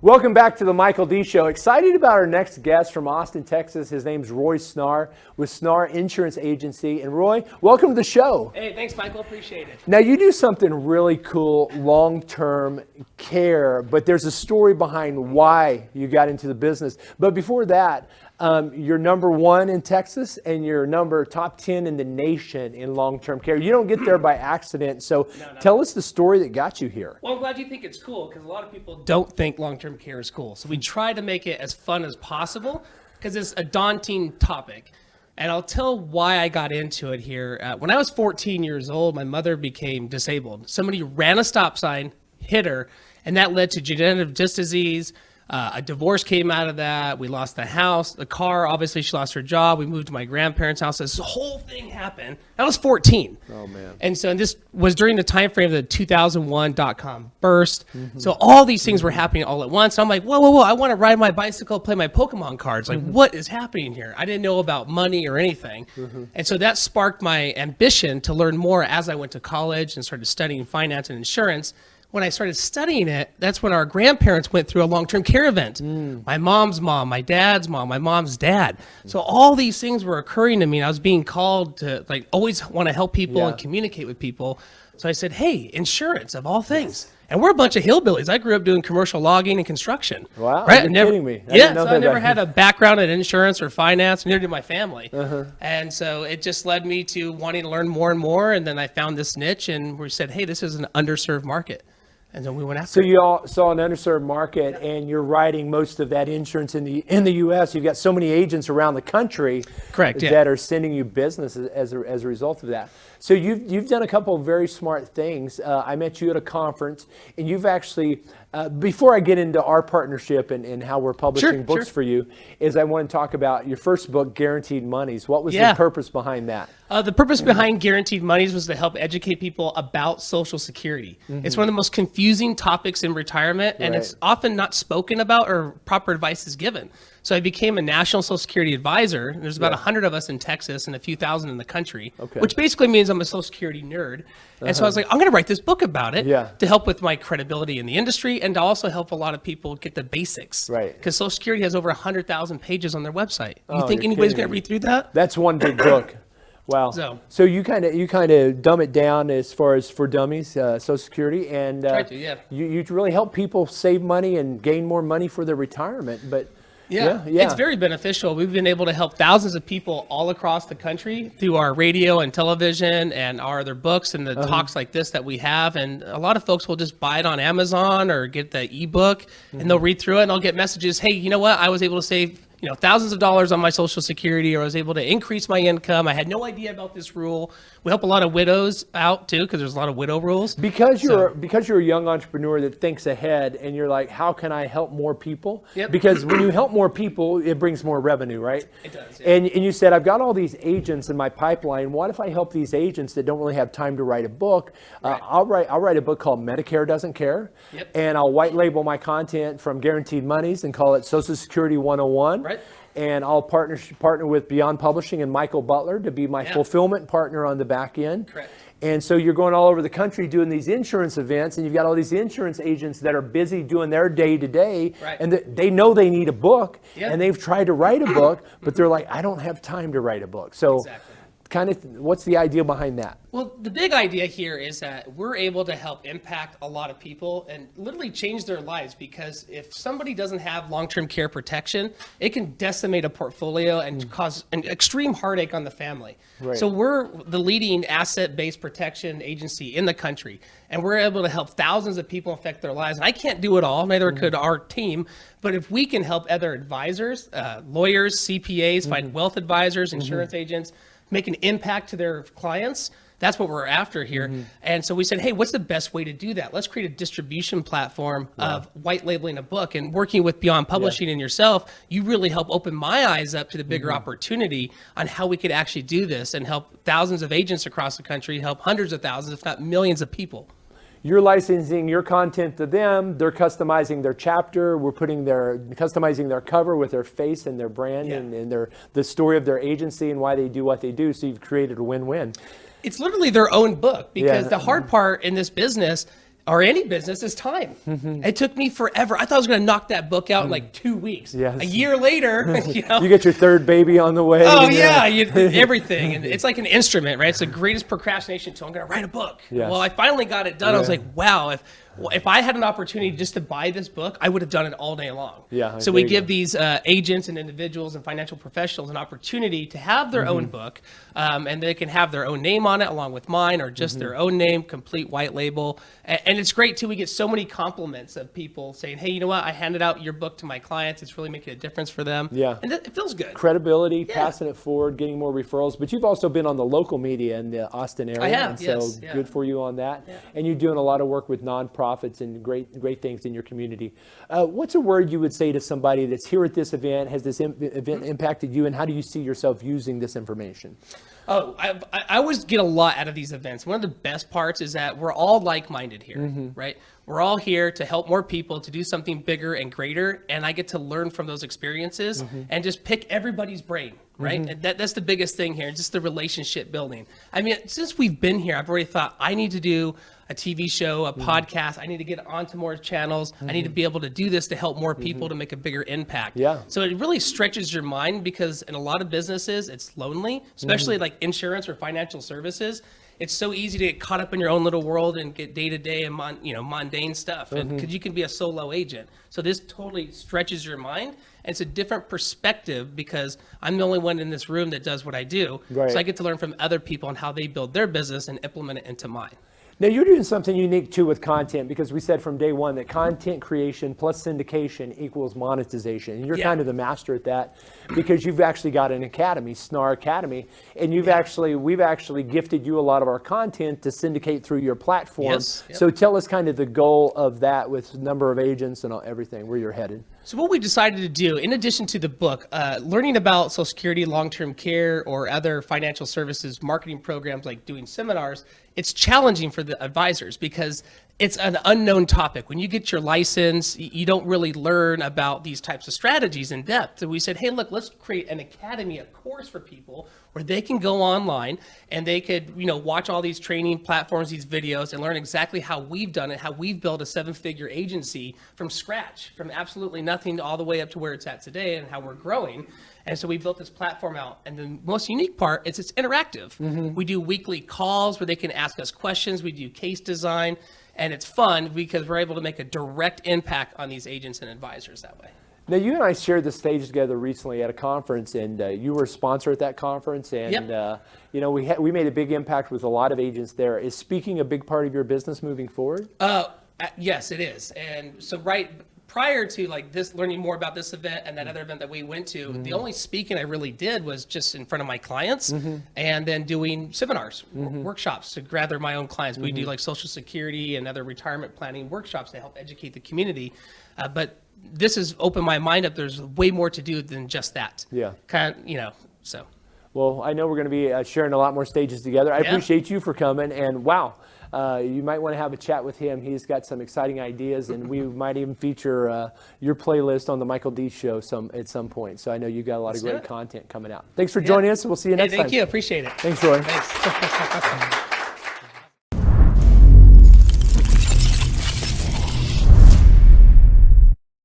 Welcome back to the Michael D. Show. Excited about our next guest from Austin, Texas. His name's Roy Snarr with Snarr Insurance Agency. And Roy, welcome to the show. Hey, thanks, Michael. Appreciate it. Now, you do something really cool, long-term care, but there's a story behind why you got into the business. But before that, you're number one in Texas and you're top 10 in the nation in long-term care. You don't get there by accident. So tell us the story that got you here. Well, I'm glad you think it's cool because a lot of people don't think long-term care is cool. So we try to make it as fun as possible because it's a daunting topic. And I'll tell why I got into it here. When I was 14 years old, my mother became disabled. Somebody ran a stop sign, hit her, and that led to degenerative disc disease. A divorce came out of that. We lost the house, the car. Obviously, she lost her job. We moved to my grandparents' house. This whole thing happened. I was 14. Oh, man. And this was during the time frame of the 2001 dot-com burst. Mm-hmm. So all these things were happening all at once. I'm like, whoa. I want to ride my bicycle, play my Pokemon cards. Like, what is happening here? I didn't know about money or anything. And so that sparked my ambition to learn more as I went to college and started studying finance and insurance. When I started studying it, that's when our grandparents went through a long-term care event. My mom's mom, my dad's mom, my mom's dad. So all these things were occurring to me. And I was being called to always want to help people and communicate with people. So I said, hey, insurance of all things. And we're a bunch of hillbillies. I grew up doing commercial logging and construction. Wow, right? You're kidding me. I never had a background in insurance or finance, neither did my family. And so it just led me to wanting to learn more and more. And then I found this niche and we said, hey, this is an underserved market. And then we went after it. So you all saw an underserved market, and you're writing most of that insurance in the U.S. You've got so many agents around the country, correct, that are sending you business as a result of that. So you've done a couple of very smart things. I met you at a conference, and you've actually, before I get into our partnership and how we're publishing books for you, I want to talk about your first book, Guaranteed Monies. What was the purpose behind that? The purpose behind Guaranteed Monies was to help educate people about Social Security. It's one of the most confusing topics in retirement, and it's often not spoken about or proper advice is given. So I became a national Social Security advisor. There's about 100 of us in Texas and a few thousand in the country, which basically means I'm a Social Security nerd. And so I was like, I'm going to write this book about it to help with my credibility in the industry and to also help a lot of people get the basics. Right. Because Social Security has over 100,000 pages on their website. You think anybody's going to read through that? That's one big book. Wow. So you kind of dumb it down as far as for dummies, Social Security, and you really help people save money and gain more money for their retirement. But it's very beneficial. We've been able to help thousands of people all across the country through our radio and television and our other books and the talks like this that we have. And a lot of folks will just buy it on Amazon or get the ebook and they'll read through it and they'll get messages. Hey, you know what? I was able to save thousands of dollars on my Social Security, or I was able to increase my income. I had no idea about this rule. We help a lot of widows out too, because there's a lot of widow rules. Because you're a young entrepreneur that thinks ahead, and you're like, how can I help more people? Because when you help more people, it brings more revenue, right? It does. And you said, I've got all these agents in my pipeline. What if I help these agents that don't really have time to write a book? I'll write a book called Medicare Doesn't Care, and I'll white label my content from Guaranteed Monies and call it Social Security 101. Right. And I'll partner with Beyond Publishing and Michael Butler to be my fulfillment partner on the back end. Correct. And so you're going all over the country doing these insurance events, and you've got all these insurance agents that are busy doing their day-to-day, and they know they need a book, and they've tried to write a book, but they're like, I don't have time to write a book. So kind of what's the idea behind that? Well, the big idea here is that we're able to help impact a lot of people and literally change their lives, because if somebody doesn't have long-term care protection, it can decimate a portfolio and cause an extreme heartache on the family. So we're the leading asset-based protection agency in the country, and we're able to help thousands of people affect their lives. And I can't do it all, neither could our team, but if we can help other advisors, lawyers, CPAs, find wealth advisors, insurance agents, make an impact to their clients, that's what we're after here. And so we said, hey, what's the best way to do that? Let's create a distribution platform of white labeling a book, and working with Beyond Publishing and yourself, you really help open my eyes up to the bigger opportunity on how we could actually do this and help thousands of agents across the country, help hundreds of thousands, if not millions of people. You're licensing your content to them. They're customizing their chapter. We're customizing their cover with their face and their brand and the story of their agency and why they do what they do. So you've created a win-win. It's literally their own book, because the hard part in this business, or any business is time. It took me forever. I thought I was going to knock that book out in like 2 weeks. Yes. A year later, you know. You get your third baby on the way. Oh yeah, everything. And it's like an instrument, right? It's the greatest procrastination tool. I'm going to write a book. Yes. Well, I finally got it done. I was like, wow, if I had an opportunity just to buy this book, I would have done it all day long. Yeah, So we give these agents and individuals and financial professionals an opportunity to have their own book, and they can have their own name on it along with mine, or just their own name, complete white label. And it's great too. We get so many compliments of people saying, "Hey, you know what? I handed out your book to my clients. It's really making a difference for them." Yeah. And it feels good. Credibility, passing it forward, getting more referrals. But you've also been on the local media in the Austin area. I have, and so yes. Yeah. good for you on that. Yeah. And you're doing a lot of work with nonprofits and great things in your community. What's a word you would say to somebody that's here at this event? Has this event impacted you, and how do you see yourself using this information? Oh, I always get a lot out of these events. One of the best parts is that we're all like-minded here, right? We're all here to help more people, to do something bigger and greater, and I get to learn from those experiences and just pick everybody's brain, right? And that's the biggest thing here, just the relationship building. I mean, since we've been here, I've already thought I need to do a TV show, a podcast. I need to get onto more channels. I need to be able to do this to help more people to make a bigger impact. Yeah. So it really stretches your mind, because in a lot of businesses, it's lonely, especially like insurance or financial services. It's so easy to get caught up in your own little world and get day-to-day and mundane stuff, and because you can be a solo agent. So this totally stretches your mind, and it's a different perspective, because I'm the only one in this room that does what I do. Right. So I get to learn from other people on how they build their business and implement it into mine. Now, you're doing something unique too with content, because we said from day one that content creation plus syndication equals monetization. And you're kind of the master at that, because you've actually got an academy, Snarr Academy, and we've actually gifted you a lot of our content to syndicate through your platform. Yes. Yep. So tell us kind of the goal of that with number of agents and everything, where you're headed. So what we decided to do, in addition to the book, learning about Social Security, long-term care, or other financial services marketing programs, like doing seminars, it's challenging for the advisors, because it's an unknown topic. When you get your license, you don't really learn about these types of strategies in depth. So we said, hey, look, let's create an academy, a course for people where they can go online and they could, watch all these training platforms, these videos, and learn exactly how we've done it, how we've built a 7-figure agency from scratch, from absolutely nothing all the way up to where it's at today, and how we're growing. And so we built this platform out. And the most unique part is it's interactive. We do weekly calls where they can ask us questions. We do case design. And it's fun because we're able to make a direct impact on these agents and advisors that way. Now, you and I shared the stage together recently at a conference, and you were a sponsor at that conference. And, we made a big impact with a lot of agents there. Is speaking a big part of your business moving forward? Yes, it is. And so prior to learning more about this event and that other event that we went to, the only speaking I really did was just in front of my clients, and then doing seminars, workshops to gather my own clients. We do like Social Security and other retirement planning workshops to help educate the community. But this has opened my mind up. There's way more to do than just that. Yeah. So. Well, I know we're going to be sharing a lot more stages together. I appreciate you for coming, and wow. You might want to have a chat with him. He's got some exciting ideas, and we might even feature your playlist on the Michael D Show at some point. So I know you've got a lot of great content coming out. Thanks for joining us. We'll see you next time. Thank you. Appreciate it. Thanks, Roy. Thanks.